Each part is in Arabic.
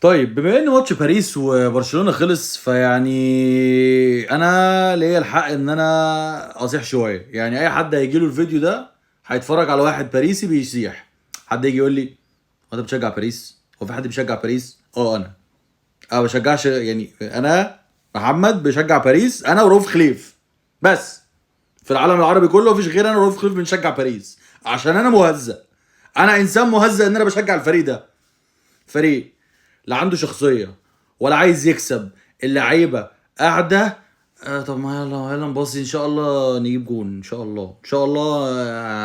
طيب بما ان ماتش باريس وبرشلونه خلص فيعني انا ليا الحق ان انا اصيح شويه. يعني اي حد هيجي له الفيديو ده هيتفرج على واحد باريسي بيصيح. حد يجي يقول لي هو انت بتشجع باريس؟ هو في حد بيشجع باريس؟ انا بشجعش. يعني انا محمد بشجع باريس، انا ورؤوف خليف بس. في العالم العربي كله مفيش غير انا ورؤوف خليف بنشجع باريس عشان انا مهزأ. انا انسان مهزأ ان انا بشجع الفريق ده. فريق لا عنده شخصيه ولا عايز يكسب. اللعيبه قاعده طب ما يلا نباصي ان شاء الله نجيب جون، ان شاء الله ان شاء الله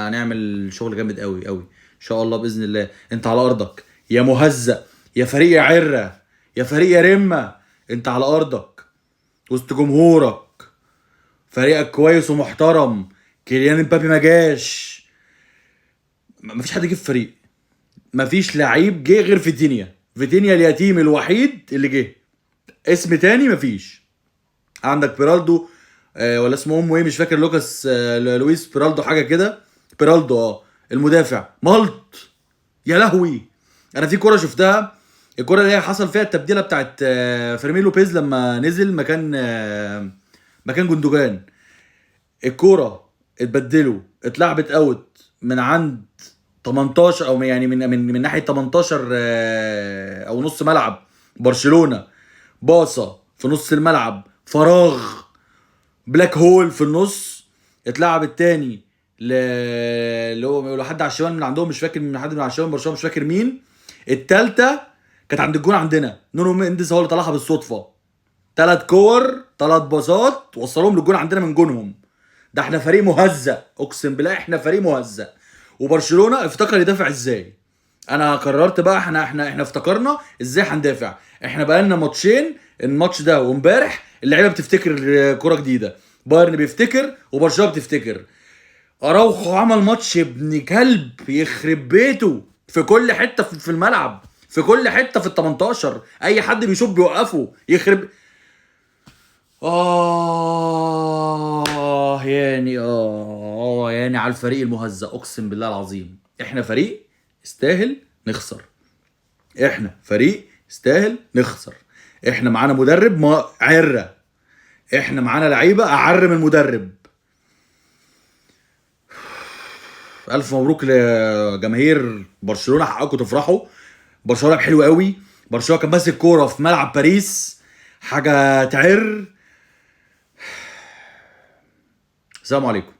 هنعمل شغل جامد قوي قوي ان شاء الله باذن الله. انت على ارضك يا مهزأ، يا فريق يا عره، يا فريق يا رمه. انت على ارضك وسط جمهورك، فريقك كويس ومحترم. كيليان امبابي ما جاش، مفيش حد جه في فريق. مفيش لعيب جه غير فيتينيا اليتيم الوحيد اللي جه. اسم تاني مفيش. عندك بيرالدو ولا اسمه امه ايه مش فاكر، لوكاس لويس بيرالدو حاجه كده. بيرالدو المدافع مالط. يا لهوي، انا في كوره شفتها، الكوره اللي هي حصل فيها التبديله بتاعت فيرمين لوبيز لما نزل مكان جندوجان. الكوره اتبدلوا، اتلعبت اوت من عند 18 او يعني من ناحيه 18 او نص ملعب برشلونه. باصه في نص الملعب، فراغ، بلاك هول في النص. اتلعب التاني اللي هو لو حد على الشمال من عندهم مش فاكر، من حد من على الشمال برشلونه مش فاكر مين. التالتة كانت عند الجون عندنا، نونو مينديز هو اللي طلعها بالصدفه. 3 كور 3 باصات وصلوهم للجون عندنا من جونهم. ده احنا فريق مهزأ، اقسم بالله احنا فريق مهزأ. وبرشلونه افتكر يدافع ازاي. انا قررت بقى احنا افتكرنا ازاي هندافع. احنا بقالنا ماتشين، الماتش ده وامبارح اللعيبه بتفتكر كوره جديده. بايرن بيفتكر وبرشلونه بتفتكر. اراوخو عمل ماتش ابن كلب يخرب بيته في كل حته في الملعب، في كل حته في ال 18. اي حد بيشوف بيوقفه يخرب. يعني على الفريق المهزأ. اقسم بالله العظيم احنا فريق يستاهل نخسر. احنا فريق يستاهل نخسر. احنا معانا مدرب عرة، احنا معانا لعيبه اعر من المدرب. الف مبروك لجماهير برشلونه، حقكم تفرحوا. برشلونه لعب حلو قوي. برشلونه كان ماسك كوره في ملعب باريس حاجه تعر. السلام عليكم.